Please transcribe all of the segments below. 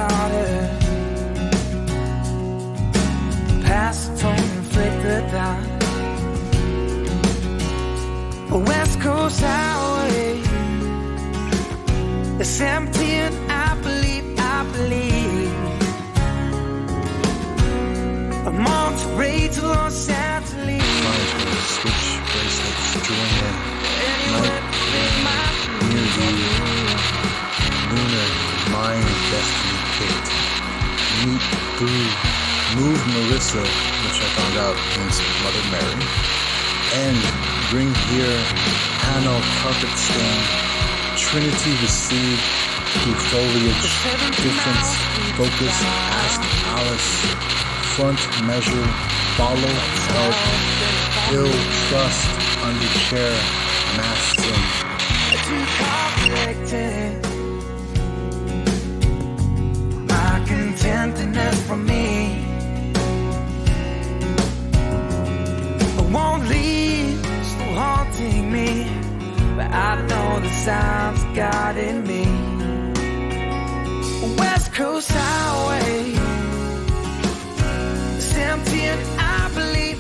started. Past the tone and flick the dime. A West Coast highway, it's empty and I believe I'm on to Monterey to Los Angeles. Switch bracelets, join in. Night, near you. Lunar, mind, destiny, picked. Meet, through, move Marissa, which I found out means Mother Mary. And bring here, panel, carpet stain. Trinity received through foliage, difference, focus, ask Alice, front, measure, follow, help, ill, trust, under chair, masking. Too conflicted. My contentedness from me. I won't leave, still haunting me. But I know the sounds guiding me. West Coast Highway, it's empty and I believe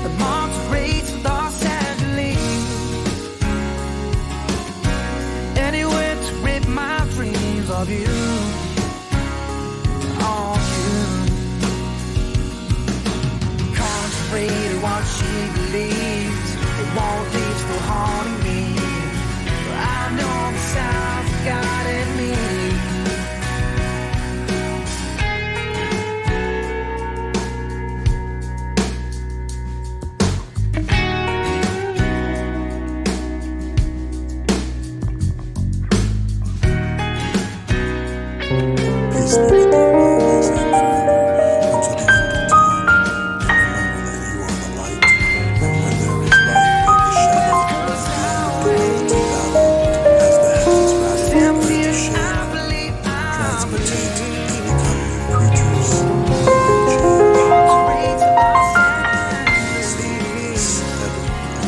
the Monterey to Los Angeles. Anywhere to rid my dreams of you. On you. Contrary to what she believes, it won't leave still haunting me. But I know the sounds guiding me. Peace be with you always and forever, unto the end of time. Remember that you are the light, and where there is light, there is shadow. Duality battle, as the heavens rattle earth to shade. Transmutate and become new creatures. Stay with us never again.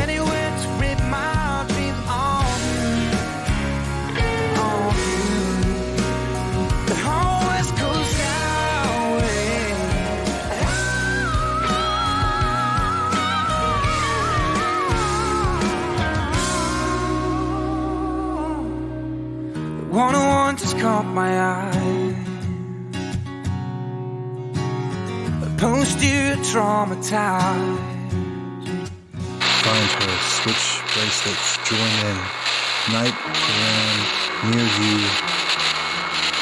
Anywhere to rid my dreams on you. The whole West Coast Highway. The 101 just caught my eye. Opposed to traumatized. Find her, switch bracelets, join in. Night, terrain, near you.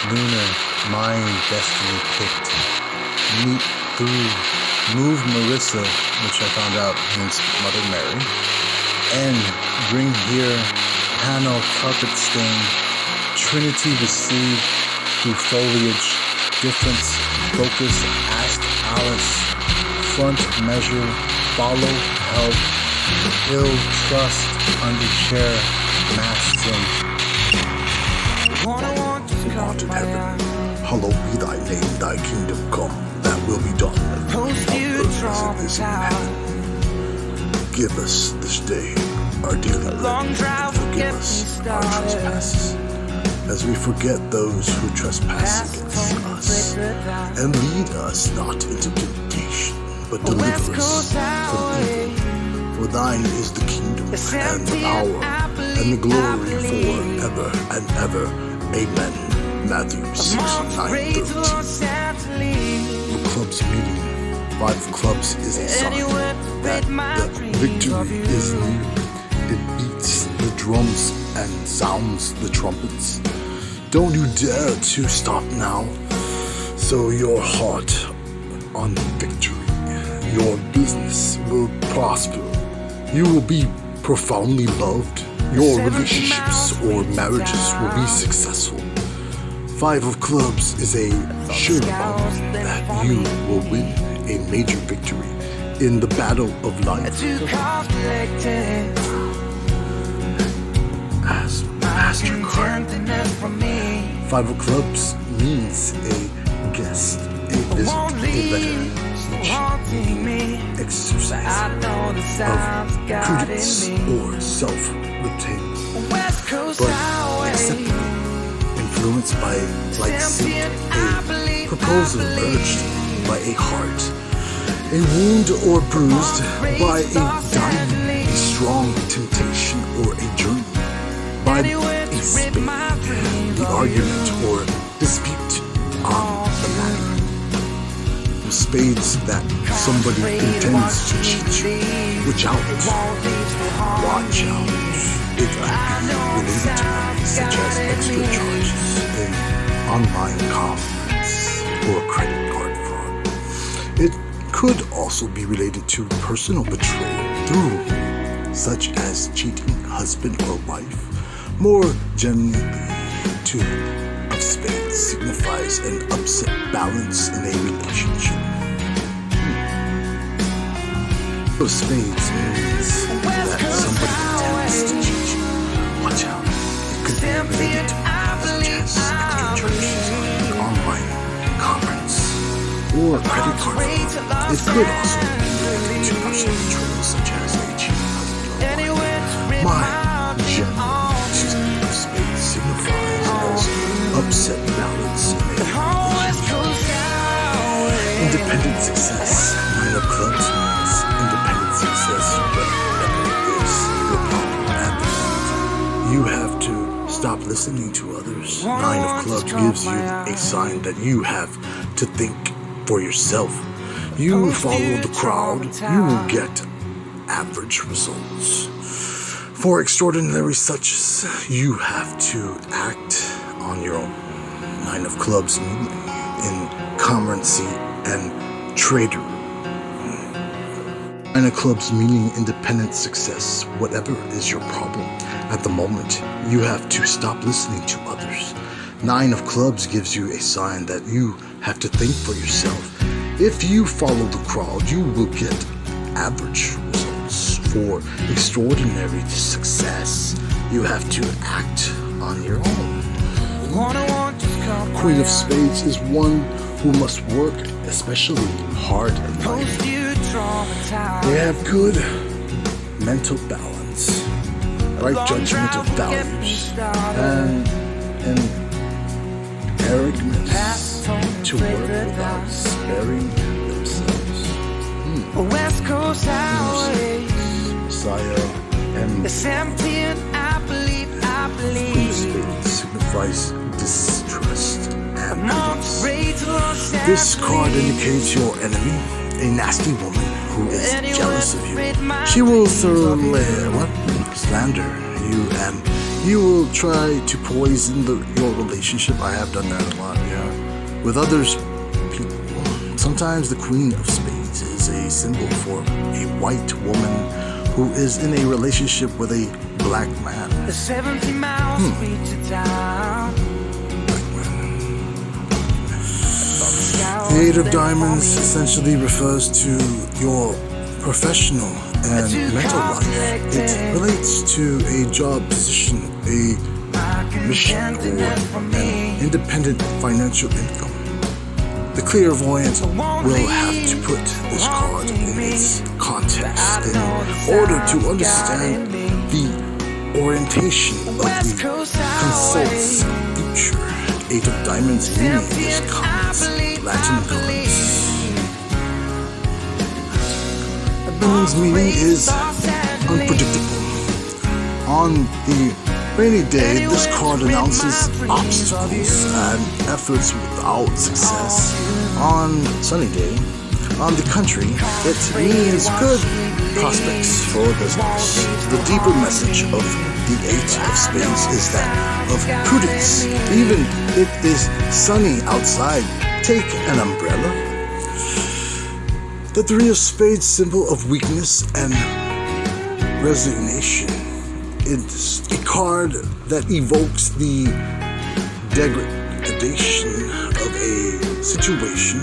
Lunar, mind, destiny, picked. Meet, through, move Marissa, which I found out means Mother Mary. And bring here, panel, carpet stain. Trinity received through foliage, difference, focus, ask Alice, front, measure, follow, help, ill, trust, under chair, masking. One who art in heaven, hallowed be thy name, thy kingdom come, thy will be done on earth as it is in heaven. Give us this day our daily bread, and forgive us our trespasses, as we forget those who trespass against us. And lead us not into temptation, but deliver us from evil. For thine is the kingdom, and the power, and the glory forever and ever. Amen. Matthew 6:9-13. The club's meeting. 5 clubs is a sign that the victory is near. It beats the drums and sounds the trumpets. Don't you dare to stop now. So your heart on victory. Your business will prosper. You will be profoundly loved. Your relationships or marriages will be successful. 5 of clubs is a sure that you will win a major victory in the battle of life. As MasterCard. 5 of clubs means a guest, a visit, a letter, which exercise of prudence or self-restraint. West Coast but highway. acceptable, influenced by light suit, a proposal urged by a heart, a wound or bruised by a diamond, a strong temptation or a journey, by a spade, the argument or dispute on the matter. Spades that somebody intends to cheat you. Watch out. Watch out. It could be related to money, such as extra charges, an online conference, or credit card fraud. It could also be related to personal betrayal through, such as cheating husband or wife. More generally, two of spades signifies an upset balance in a relationship. Two of spades means that somebody intends to cheat you. Watch out. It could be related to such as extra charges, an online conference, or credit card fraud. It could also be related to personal betrayal, such as a cheating husband or wife. My general of spades signifies as upset balance in a relationship. Independent success. Nine of clubs means independent success, whatever it is your problem at the moment. You have to stop listening to others. Nine of clubs gives you a sign that you have to think for yourself. You follow the crowd, you will get average results. For extraordinary success, you have to act on your own. Nine of clubs meaning in currency and trader. Nine of clubs meaning independent success. Whatever is your problem at the moment, you have to stop listening to others. Nine of clubs gives you a sign that you have to think for yourself. If you follow the crowd, you will get average results. For extraordinary success, you have to act on your own. Queen of Spades is one who must work especially hard in life. They have good mental balance, right judgment of values, and an arrogance to work without sparing themselves. West Coast highway. Messiah and It's empty and I believe. Queen of Spades signifies distrust and prudence. This card indicates your enemy, a nasty woman who is jealous of you. She will thoroughly slander you, and you will try to poison your relationship. I have done that a lot, yeah. With others people. Sometimes the Queen of Spades is a symbol for a white woman who is in a relationship with a black man. The 70 miles reach to town. The Eight of Diamonds essentially refers to your professional and mental life. It relates to a job position, a mission, or an independent financial income. The clairvoyant will have to put this card in its context in order to understand the orientation of the consult's future. Eight of Diamonds meaning is comments, Latin comments. Abundance meaning is unpredictable. On the rainy day, this card announces obstacles and efforts without success. On sunny day, on the country, it means good prospects for business. The deeper message of the Eight of Spades is that of prudence. Even if it is sunny outside, take an umbrella. The Three of Spades, symbol of weakness and resignation. It's a card that evokes the degradation of a situation.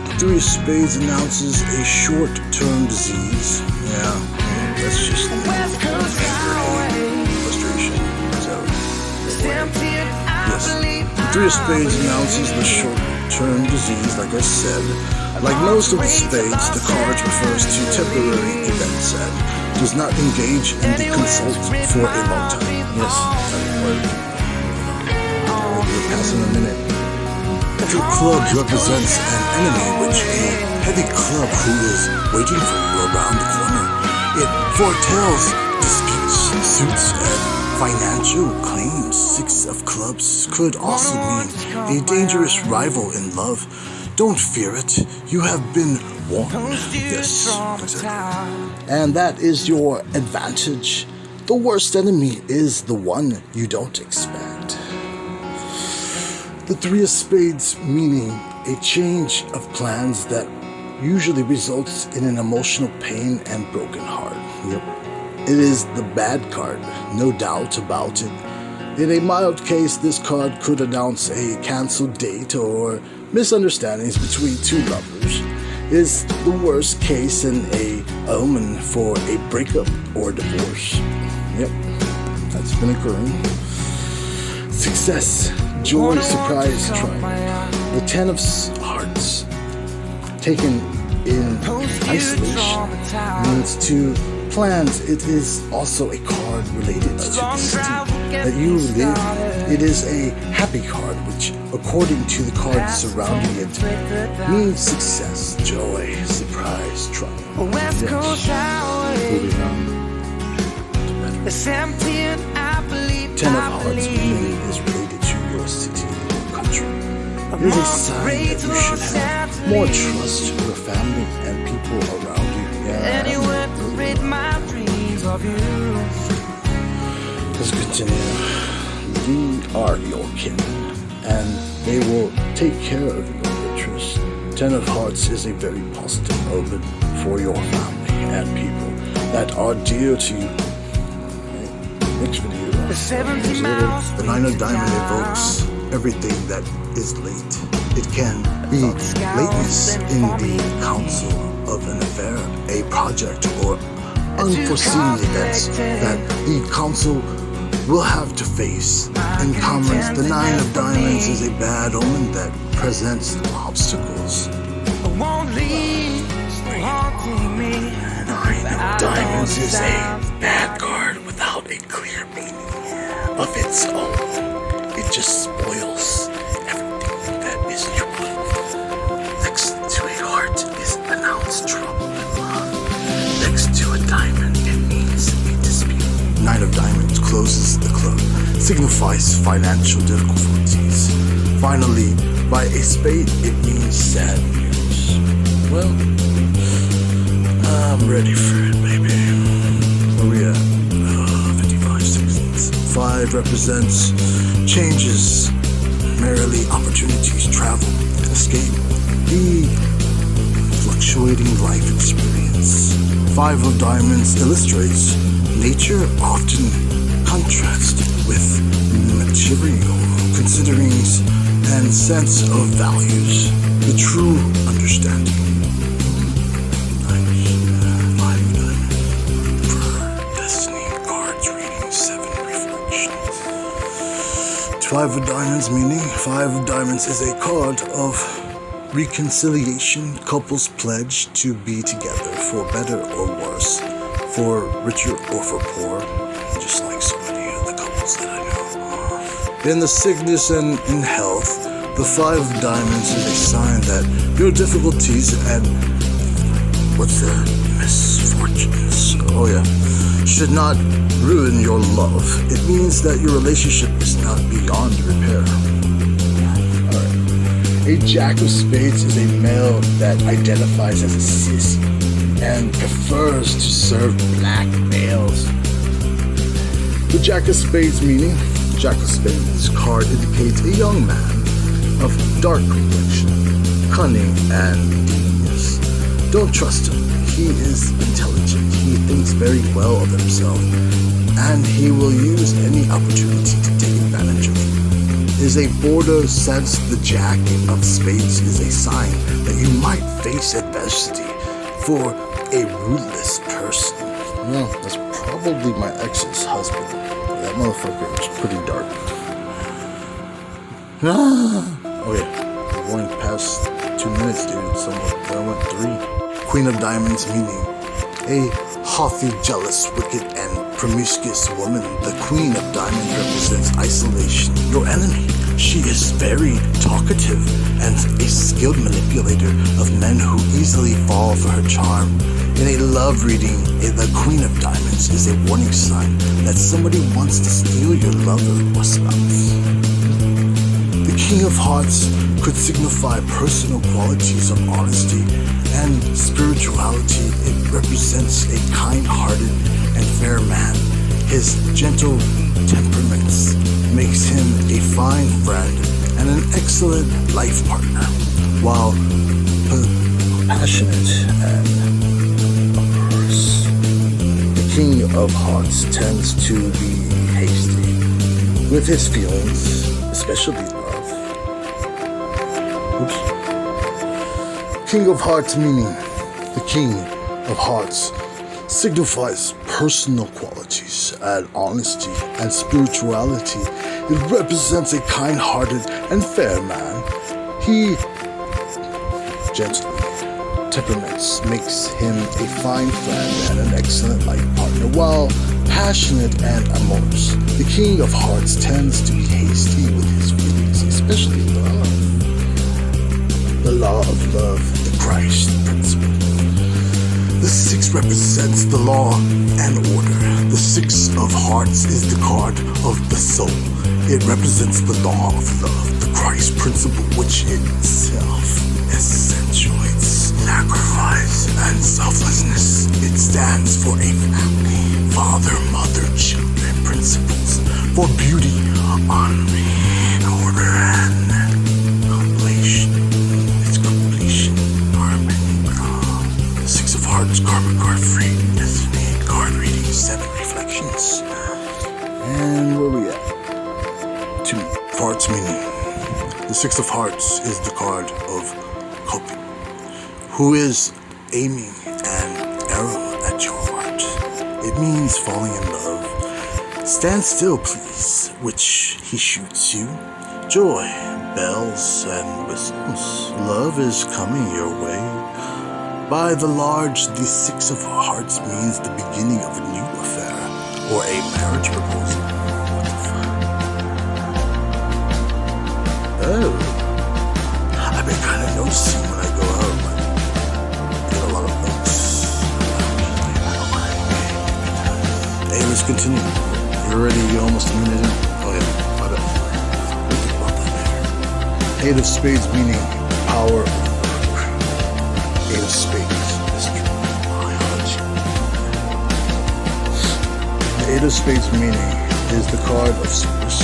The Three of Spades announces a short-term disease. Yeah, that's just anger, hate, frustration. So, yes, the Three of Spades announces the short-term disease, like I said. Like most of the spades, the card refers to temporary events and does not engage in the consult for a long time. Yes, we're passing a minute. Heavy club represents an enemy, which a heavy club who is waiting for you around the corner. It foretells disputes, suits, and financial claims. Six of clubs could also mean a dangerous rival in love. Don't fear it. You have been warned. Yes, exactly. And that is your advantage. The worst enemy is the one you don't expect. The Three of Spades meaning a change of plans that usually results in an emotional pain and broken heart. Yep. It is the bad card, no doubt about it. In a mild case, this card could announce a canceled date or misunderstandings between two lovers. It is the worst case and a omen for a breakup or divorce. Yep, that's been occurring. Success, joy, surprise, triumph. The Ten of Hearts, taken in isolation, means to plans. It is also a card related to the city that you live. It is a happy card, which, according to the cards surrounding it, means success, joy, surprise, triumph. Yes. Moving on. Ten of Hearts meaning is related to your city or country. It is a sign that you should have more trust for your family and people around you. Let's continue. We are your kin, and they will take care of your interests. Ten of Hearts is a very positive omen for your family and people that are dear to you. Next video. The Nine of Diamond evokes everything that is late. It can be lateness in the counsel of an affair, a project, or unforeseen events that the council will have to face. In comments, the Nine of Diamonds is a bad omen that presents obstacles. Nine of Diamonds is a bad card without a clear meaning of its own. It just spoils everything that is true. Next to a heart is announced trouble and love. Next to a diamond, it means a dispute. Nine of Diamonds closes the club, signifies financial difficulties. Finally, by a spade, it means sad news. Well, I'm ready for it, baby. Where we at? 55 seconds. 5 represents changes, merely opportunities, travel, escape, the fluctuating life experience. 5 of Diamonds illustrates nature often contrasted with material considerings and sense of values, the true understanding. Five of Diamonds meaning 5 of Diamonds is a card of reconciliation. Couples pledge to be together for better or worse, for richer or for poor, just like so many of the couples that I know. In the sickness and in health, the 5 of Diamonds is a sign that your difficulties and misfortunes, should not ruin your love. It means that your relationship is not beyond repair. Alright. A Jack of Spades is a male that identifies as a sissy and prefers to serve black males. The Jack of Spades meaning, Jack of Spades card indicates a young man of dark complexion, cunning, and genius. Don't trust him. He is intelligent. He thinks very well of himself, and he will use any opportunity to take advantage of it. Is a border sense the Jack of Spades is a sign that you might face adversity for a ruthless person. Well, that's probably my ex's husband. That motherfucker is pretty dark. Oh yeah, we're going past 2 minutes, dude. I went 3. Queen of Diamonds meaning a haughty, jealous, wicked, and promiscuous woman, the Queen of Diamonds represents isolation, your enemy. She is very talkative and a skilled manipulator of men who easily fall for her charm. In a love reading, the Queen of Diamonds is a warning sign that somebody wants to steal your lover or spouse. The King of Hearts could signify personal qualities of honesty and spirituality. It represents a kind-hearted and fair man. His gentle temperaments makes him a fine friend and an excellent life partner, while passionate and amorous. The King of Hearts tends to be hasty with his feelings, especially love. King of Hearts meaning. The King of Hearts signifies personal qualities and honesty and spirituality. It represents a kind-hearted and fair man. He gently temperaments makes him a fine friend and an excellent life partner, while passionate and amorous. The King of Hearts tends to be hasty with his feelings, especially love. The law of love, the Christ principle. The 6 represents the law and order. The 6 of Hearts is the card of the soul. It represents the law of love, the Christ principle, which itself accentuates sacrifice and selflessness. It stands for a family, father, mother, children principles, for beauty, honoring, order, and completion. Its completion, harmony. The 6 of Hearts, karma card free, destiny card reading, 7 reflections. And where we at? 2 Hearts meaning. The 6 of Hearts is the card of Cupid, who is aiming an arrow at your heart. It means falling in love. Stand still, please, which he shoots you. Joy, bells, and whistles. Love is coming your way. By the large, the 6 of Hearts means the beginning of a new affair or a marriage proposal. What the fuck? Oh. I've been kind of noticing when I go out, like, I get a lot of looks. Hey, let's continue. You're already almost a minute in. Oh yeah, my bad. We'll think about that later. 8 of Spades meaning power of work. 8 of Spades, mystery, biology. The 8 of Spades meaning is the card of sickness.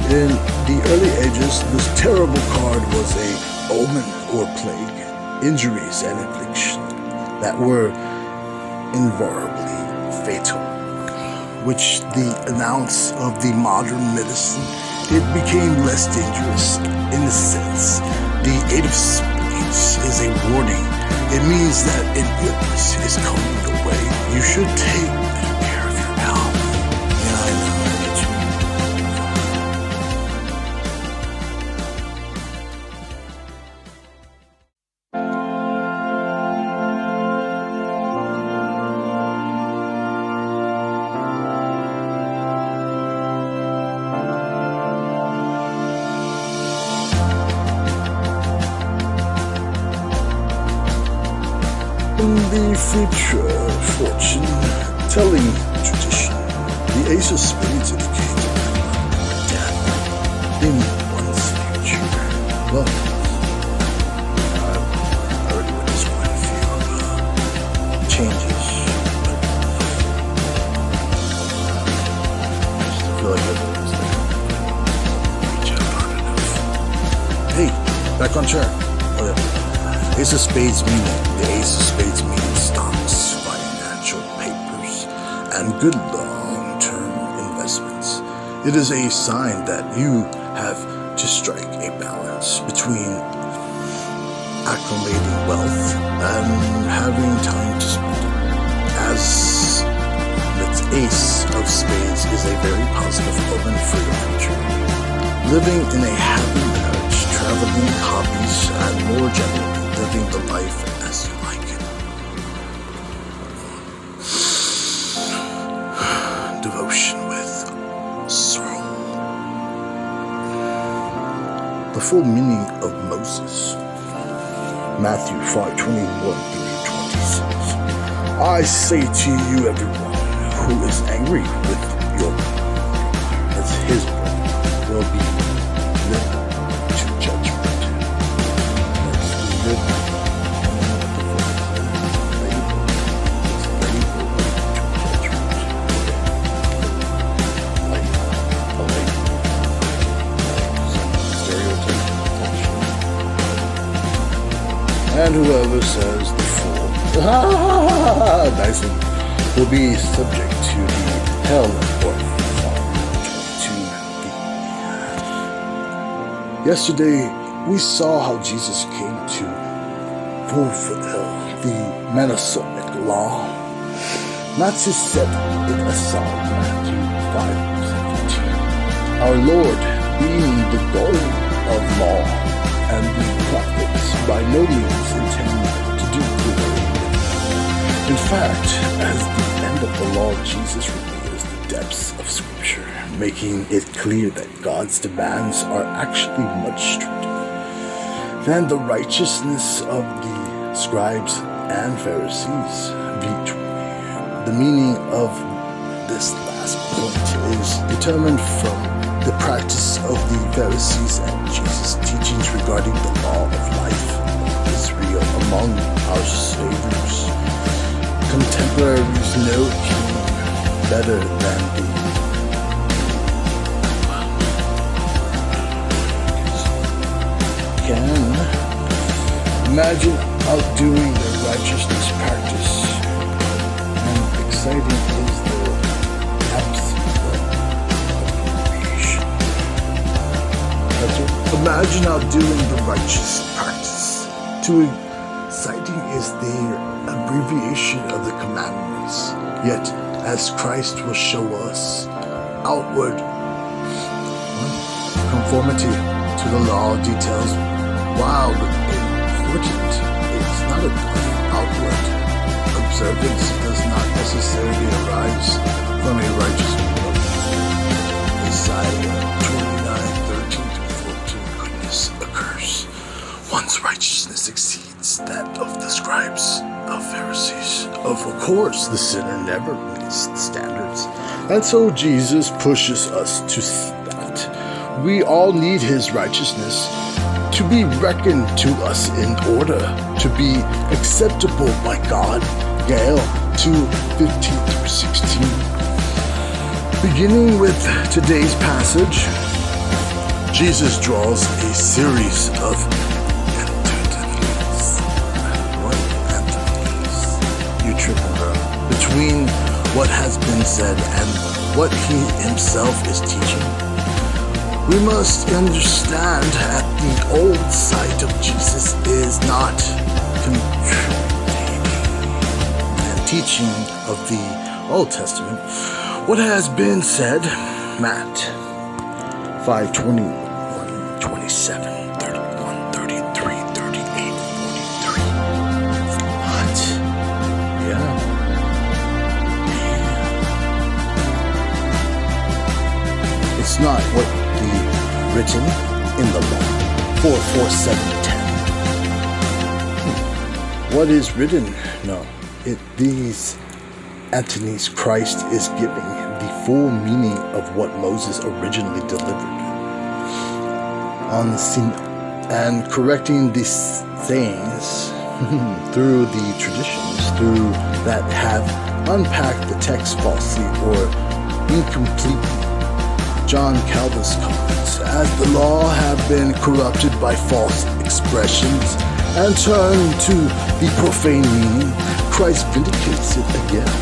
In the early ages, this terrible card was a omen or plague, injuries and affliction that were invariably fatal, which the announce of the modern medicine, it became less dangerous in a sense. The 8 of Spades is a warning. It means that an illness is coming your way. You should take better care of your health. Yeah, I know, I get you. In the future fortune-telling tradition, the Ace of Spades indicates death in one's future. Well, I already witnessed quite a few changes, but I still feel like everyone's there. Reach out hard enough. Hey, back on track. Oh yeah. Ace of Spades meaning. The Ace of Spades means stocks, financial papers, and good long-term investments. It is a sign that you have to strike a balance between accumulating wealth and having time to spend it. As the Ace of Spades is a very positive omen for your future. Living in a happy marriage, traveling, hobbies, and more generally, living the life as you like it. the full meaning of Moses. Matthew 5:21-26. I say to you, everyone who is angry with your brother, as his brother, will be delivered to judgment. That's delivered. And whoever says the fool, nice one, will be subject to the hell or fire. 22b. Yesterday, we saw how Jesus came to fulfill the Messianic law, not to set it aside. Matthew 5:17. Our Lord, being the goal of law and the prophets, by no means intend to do away with. In fact, as the end of the law, Jesus reveals the depths of Scripture, making it clear that God's demands are actually much stricter than the righteousness of the scribes and Pharisees. The meaning of this last point is determined from the practice of the Pharisees and Jesus' teachings regarding the law of life of Israel among our Savior's contemporaries know him better than the can imagine outdoing their righteousness practice, and exciting is the absence of creation. Imagine outdoing the righteous practice. Too exciting is the abbreviation of the commandments. Yet, as Christ will show us, outward conformity to the law details, while important, it's not enough. Outward observance does not necessarily arise from a righteous motive. Isaiah 29:13-14. Goodness occurs. One's righteousness exceeds that of the scribes, of Pharisees. Of course, the sinner never meets the standards. And so Jesus pushes us to see that we all need his righteousness to be reckoned to us in order to be acceptable by God. Gael 2:15-16. Beginning with today's passage, Jesus draws a series of between what has been said and what he himself is teaching. We must understand that the old side of Jesus is not contributing and teaching of the Old Testament. What has been said, Matt 5:21-27. It's not what the written in the law 4:4-7-10. What is written? No, these Antony's Christ is giving the full meaning of what Moses originally delivered on the scene and correcting these sayings through the traditions that have unpacked the text falsely or incompletely. John Calvin's comments, as the law have been corrupted by false expressions and turned to the profane meaning, Christ vindicates it again.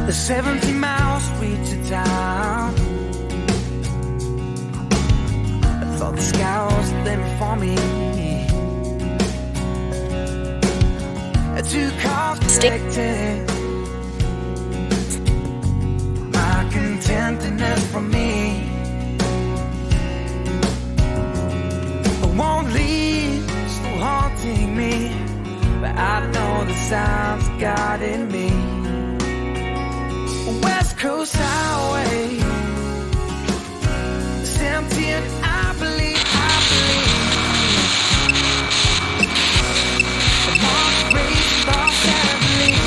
The 17 miles reach the town. I thought the sky was the limit for me. Two cars connected. My contentedness from me. I won't leave, still haunting me. But I know the sounds got in me. West Coast Highway, it's empty and I believe. The March race Los Angeles,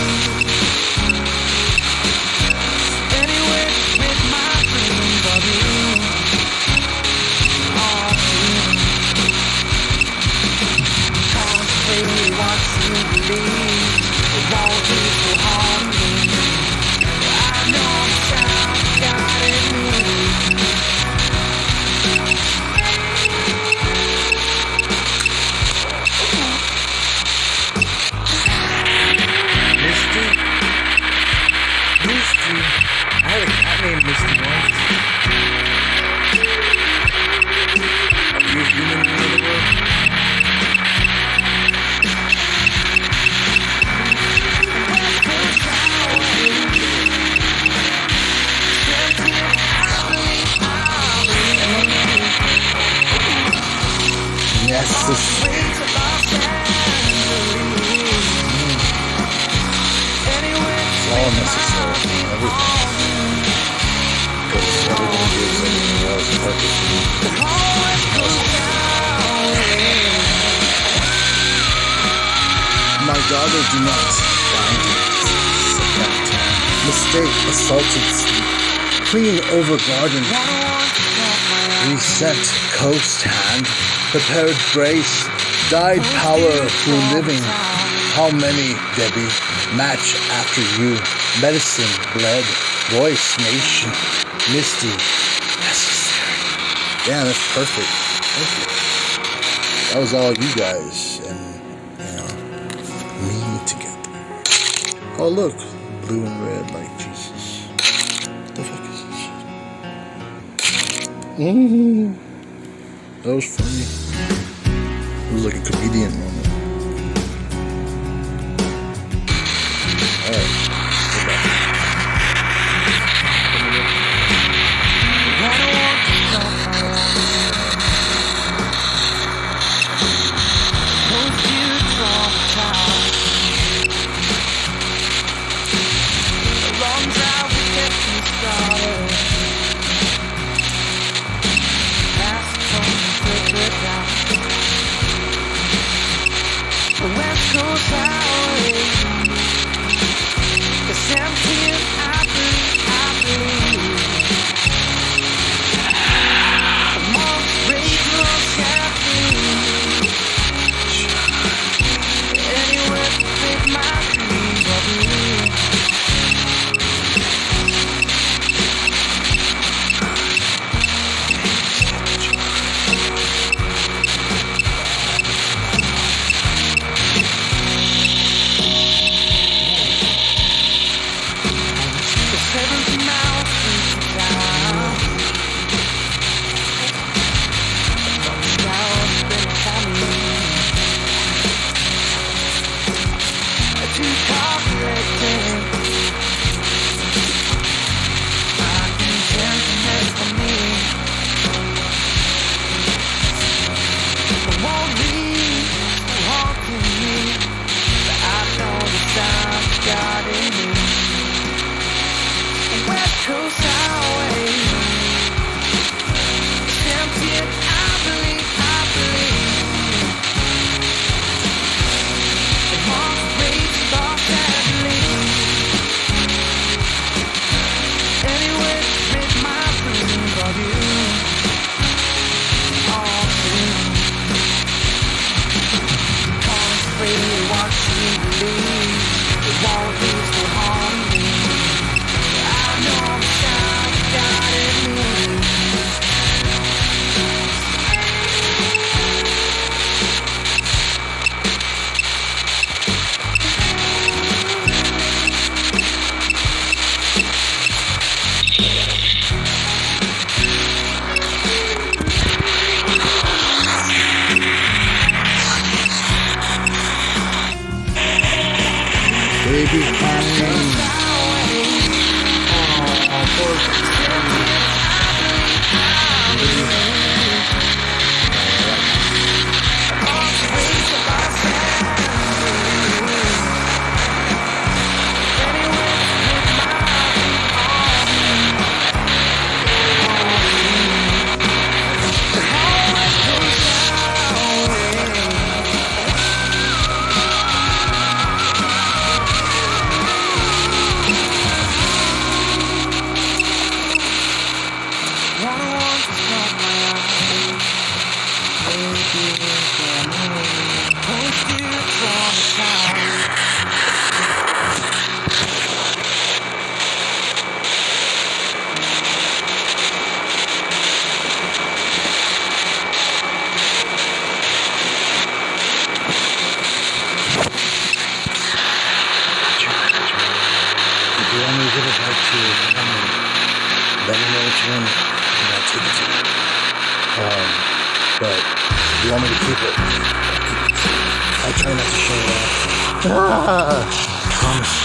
anywhere with my dreams of you. All true. Concentrate what you believe. It won't be so hard to me. I know the sound got in me. Misty. I had a cat named Misty once. Have you human in the world? Yes, this it's all necessary. Everything. Because everything gives everything else purpose. My daughter, do not find it. Mistake, assaulted sleep. Clean over garden. Reset, coast hand. Prepared grace, died power through living. How many, Debbie, match after you? Medicine, bled, voice, nation, misty, necessary. Yeah, that's perfect. Thank you. That was all you guys and, me together. Oh, look, blue and red like Jesus. What the fuck is this shit? That was funny. It was like a comedian moment. Alright, go back. If you want me to give it back to you, let me know which one, and I'll take it to you. But if you want me to keep it, I'll try not to show it off. Promise.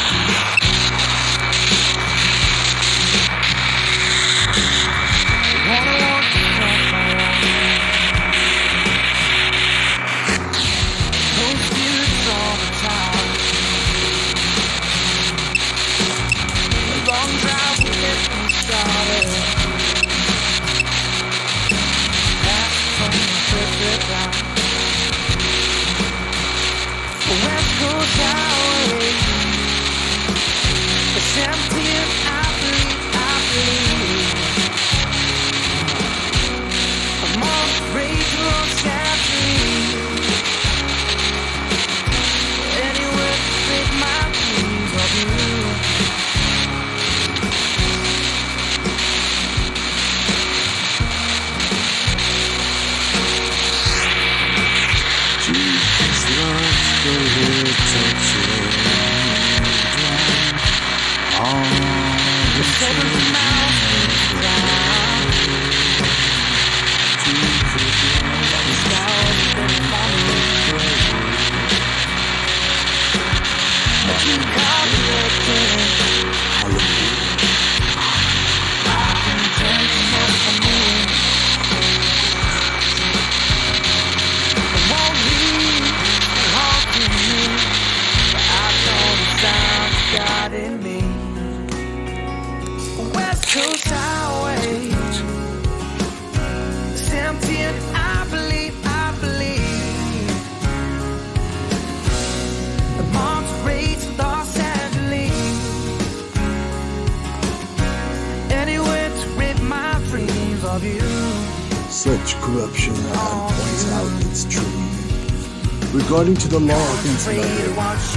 Such corruption points out its true meaning. Regarding to the law against murder, Acts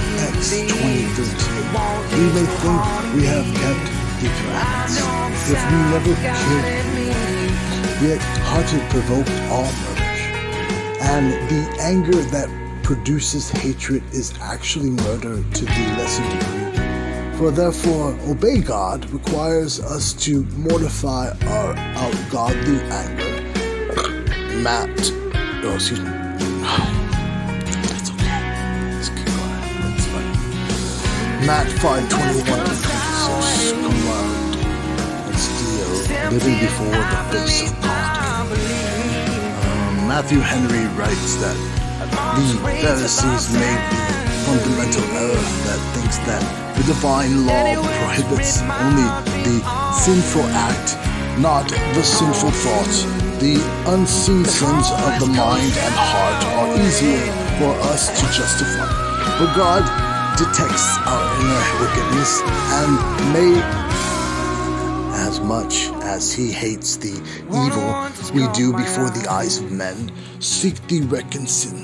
20:13, we may think we have kept the commandments if we never killed anyone, yet hearted provoked all murders. And the anger that produces hatred is actually murder to the lesser degree. For therefore, obey God requires us to mortify our ungodly anger. That's okay. Let's keep going. That's fine. Matt 5:21-26. Come out and steal, living before the face of God. Matthew Henry writes that the Pharisees made the fundamental error that thinks that the divine law prohibits only the sinful act, not the sinful thoughts. The unseen sins of the mind and heart are easier for us to justify. But God detects our inner wickedness and may, as much as He hates the evil we do before the eyes of men, seek the reconcile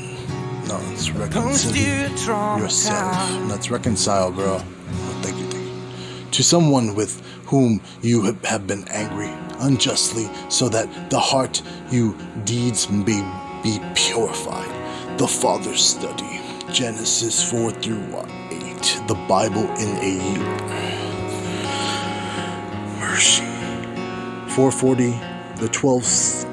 yourself. That's reconcile, bro. Oh, thank you. To someone with whom you have been angry unjustly, so that the heart you deeds may be purified. The Father's Study, Genesis 4-8, the Bible in a year. Mercy. 440, the 12th,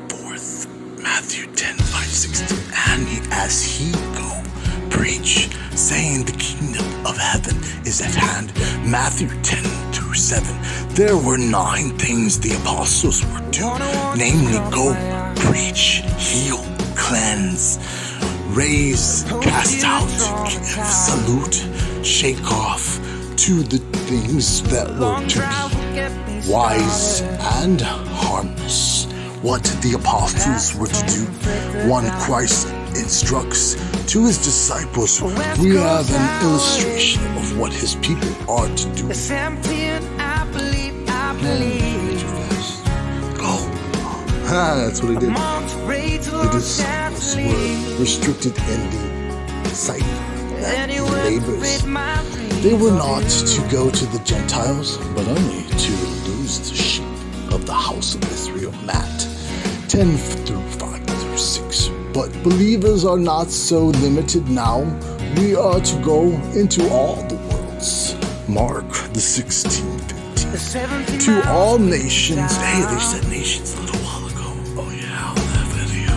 4th, Matthew 10:5-16. And as he go, preach, saying the kingdom of heaven is at hand. Matthew 10-7. There were 9 things the apostles were doing, namely, go, preach, heal, cleanse, raise, cast out, give, salute, shake off, to the things that were to be wise and harmless. What the apostles were to do, 1 Christ instructs to his disciples. We have an illustration of what his people are to do. Too fast. Go That's what he did. I'm on parade to The disciples were restricted in the cipher that the labors. They were not to go to the Gentiles, but only to lose the sheep of the house of Israel. Matt 10 through 5 through 6. But believers are not so limited now. We are to go into all the worlds. Mark the 16th. To all nations. Hey, they said nations a little while ago. Oh yeah, that video.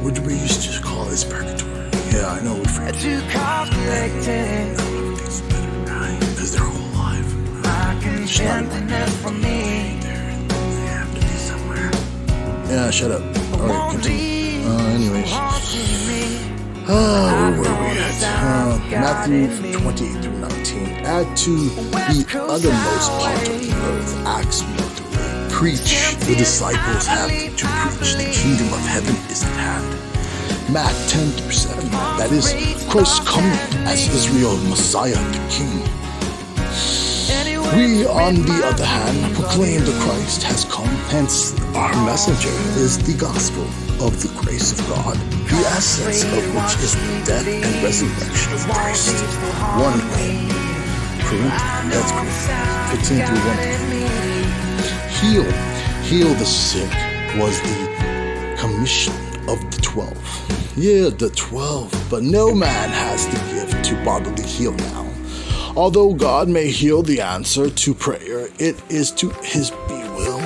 What we used to call this purgatory. Yeah, I know we forget. Everything's better, right? Because they're all alive. They have to be somewhere. Yeah, shut up. Alright, continue. Anyways. Where were we at? Matthew 28 through 19. Add to the othermost part of the earth. Acts 1 through 8. Preach. The disciples have to preach. The kingdom of heaven is at hand. Matt 10 through 7. That is Christ coming as Israel Messiah, the King. We, on the other hand, proclaim the Christ has come. Hence, our messenger is the gospel of the grace of God, the essence of which is the death and resurrection of Christ. 1 Corinthians, that's Corinthians 15 through 1. Heal the sick was the commission of the 12. Yeah, the 12. But no man has the gift to bodily heal now. Although God may heal the answer to prayer, it is to his be will.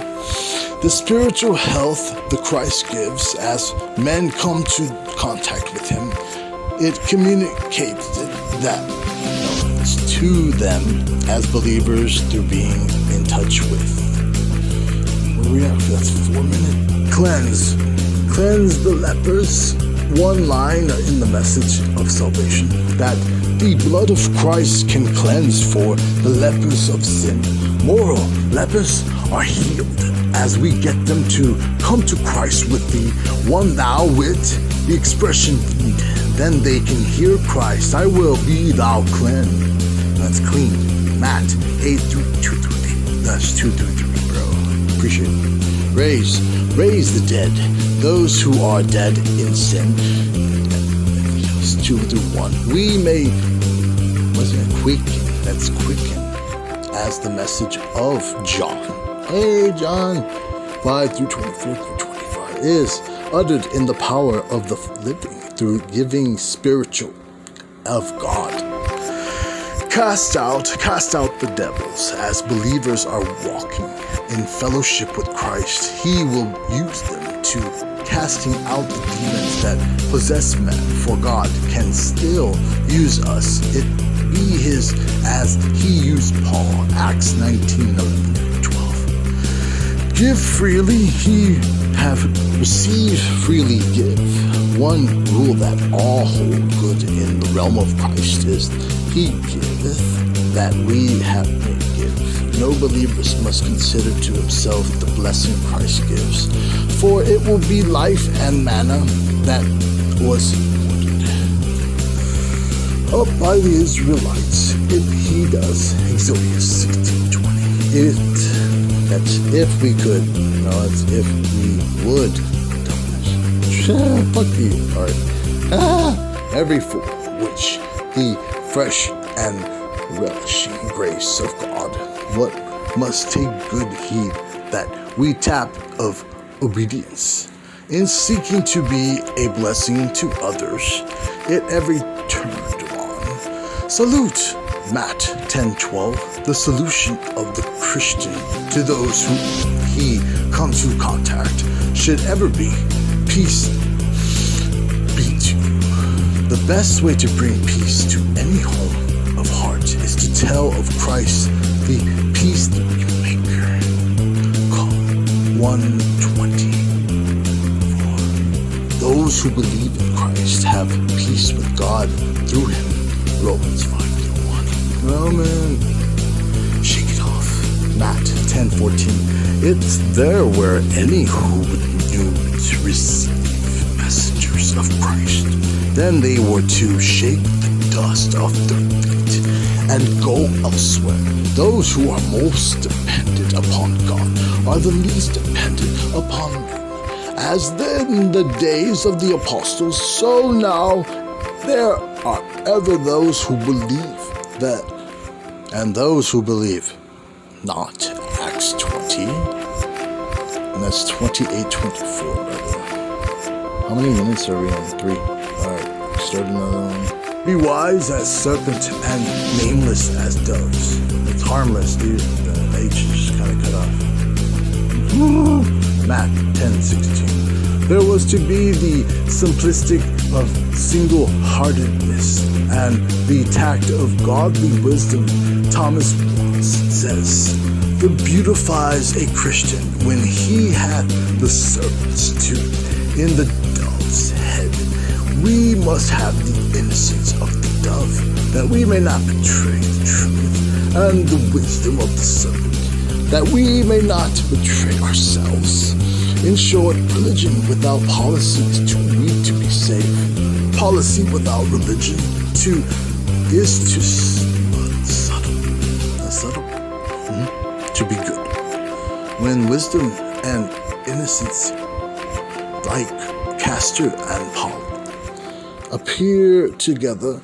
The spiritual health the Christ gives as men come to contact with him, it communicates that to them as believers through being in touch with. Where we at? That's 4 minutes. Cleanse the lepers. One line in the message of salvation that the blood of Christ can cleanse for the lepers of sin. Moral lepers are healed as we get them to come to Christ with the one thou with the expression deed. Then they can hear Christ, I will be thou cleansed. That's clean. Matt 8 through 2 through 8. That's 2 through 3, bro. Appreciate it. Raise the dead. Those who are dead in sin. 2 through 1. We may quicken. That's quicken. As the message of John. Hey, John. 5 through 24 through 25 is uttered in the power of the living through giving spiritual of God. Cast out the devils as believers are walking in fellowship with Christ. He will use them to casting out the demons that possess men, for God can still use us. It be his as he used Paul. Acts 19:11-12. Give freely, he have received, freely give. One rule that all hold good in the realm of Christ is he giveth that we have may give. No believers must consider to himself the blessing Christ gives, for it will be life and manna that was up by the Israelites. He does. Exodus 16:20. That's if we could. No, it's if we would. Fuck you. Alright. Every fool which the fresh and relishing grace of God, what must take good heed that we tap of obedience in seeking to be a blessing to others at every turn on. Salute. Matt 10:12. The solution of the Christian to those who he comes to contact should ever be peace be to you. The best way to bring peace to any home of heart is to tell of Christ, the peace maker. Call 124. Those who believe in Christ have peace with God through him. Romans 5:1. Roman, shake it off. Matt 10:14. It's there where any who would receive messengers of Christ. Then they were to shake the dust off their feet and go elsewhere. Those who are most dependent upon God are the least dependent upon men. As then in the days of the apostles, so now there are ever those who believe that, and those who believe not. Acts 20, and that's 28:24, brother. How many minutes are we on? 3. Alright, start another one. Be wise as serpent and nameless as doves. It's harmless, dude. The H is just kind of cut off. Matt 10:16. There was to be the simplistic of single-heartedness and the tact of godly wisdom. Thomas Watson says, "The beautifies a Christian when he hath the serpent's tooth in the dove's head. We must have the innocence of the dove, that we may not betray the truth, and the wisdom of the serpent, that we may not betray ourselves. In short, religion without policy is too weak to be safe. Policy without religion is too subtle to be good. When wisdom and innocence, like castor and pollen, appear together,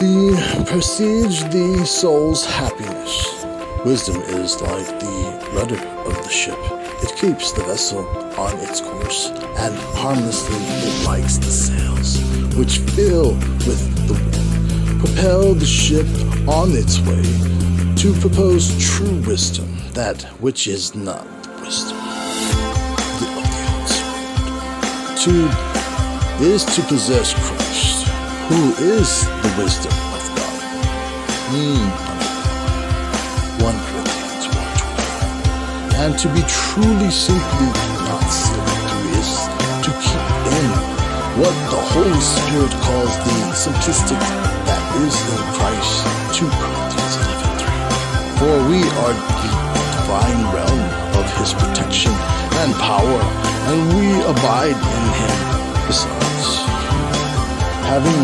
they presage the soul's happiness. Wisdom is like the rudder of the ship. It keeps the vessel on its course, and harmlessly it likes the sails, which fill with the wind, propel the ship on its way to propose true wisdom, that which is not the wisdom of the outside. Is to possess Christ, who is the wisdom of God. 1 Corinthians 1:12. And to be truly simply not silly is to keep in what the Holy Spirit calls the simplistic that is in Christ. 2 Corinthians 11:3. For we are the divine realm of his protection and power, and we abide in him. Besides, having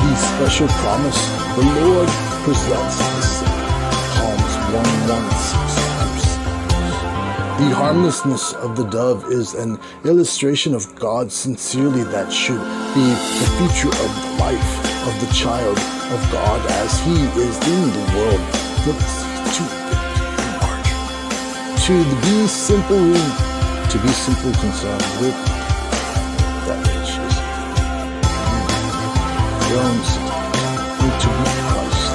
the special promise, the Lord presents the same. Psalms 1:1-6. The harmlessness of the dove is an illustration of God sincerely that should be the feature of the life of the child of God as he is in the world. Philippians 2:15. To be simply concerned with that which is Romans 6, to be Christ,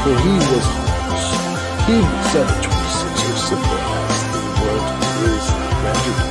for he was harmless. He said at 26, as simple as the word is rendered.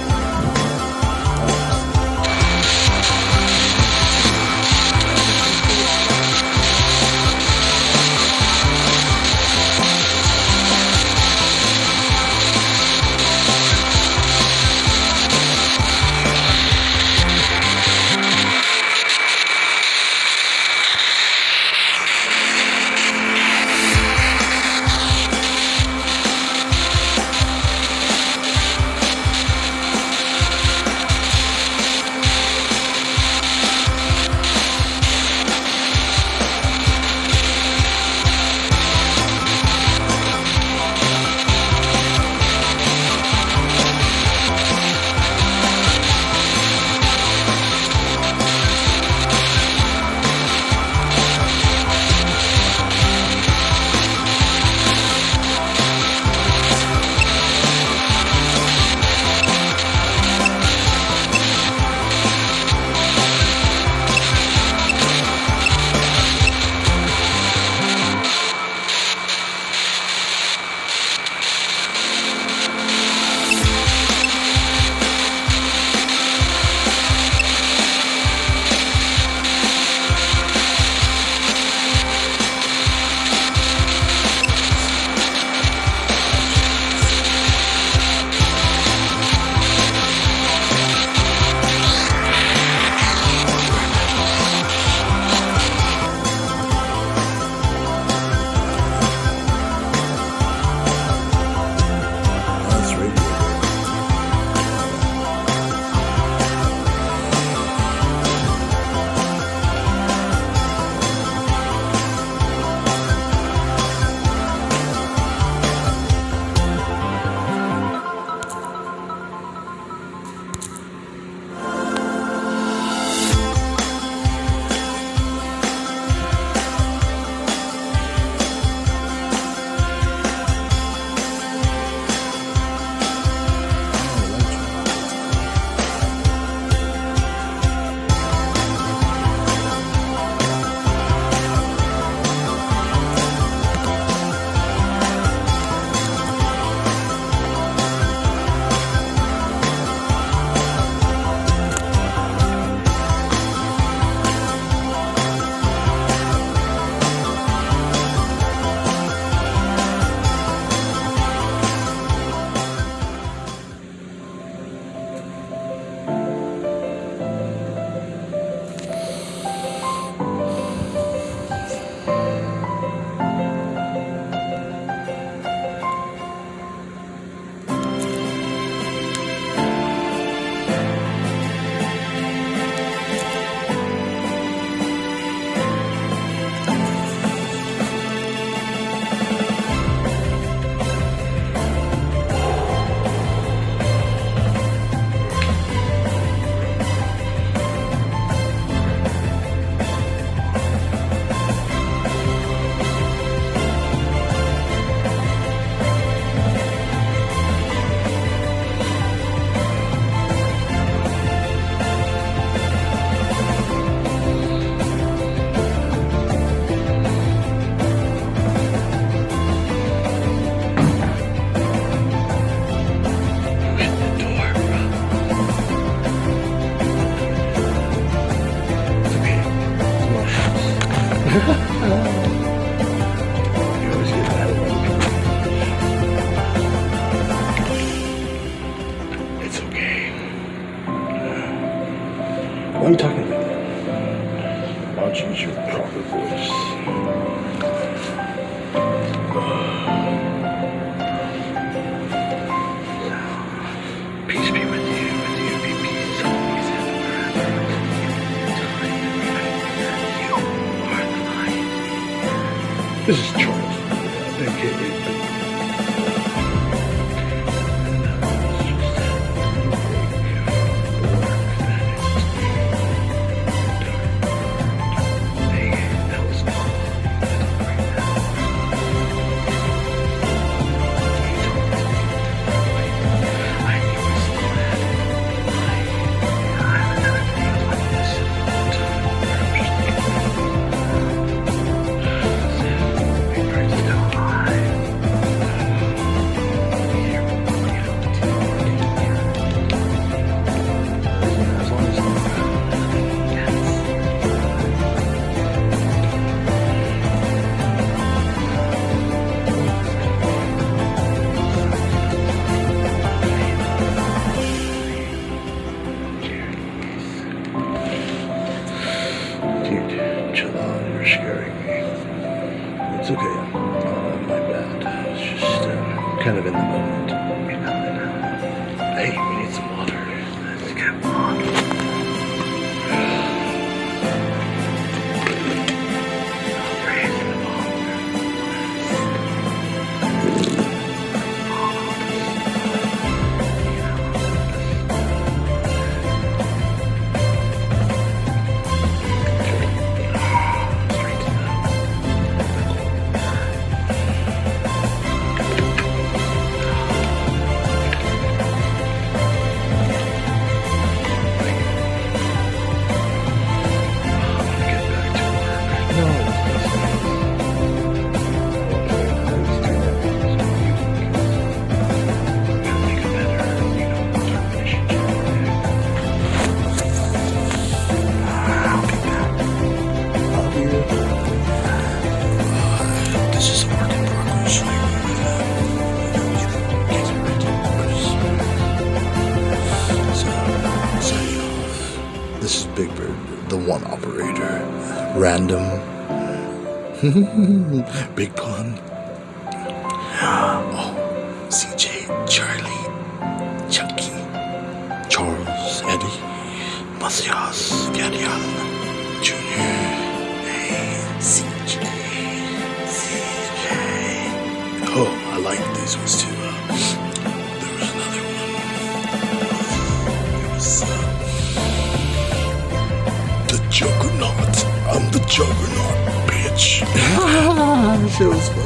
the voice. Peace be with you be peace always and forever. You are the light. This is Charles, aka Big. Dude, chill out, you're scaring me. It's okay. My bad. It's just kind of in the moment. Hey, we need some water. Let's get water. Praise the This is a work in progress. Get ready. So, signing off. This is Big Bird, the one operator. Random. Big pun. Oh, CJ, Charlie, Chucky, Charles, Eddie, Macias, Gadian, Junior, hey, CJ. Oh, I like these ones too. There was another one. It was the Juggernaut. I'm the Juggernaut, bitch. That shit was fun.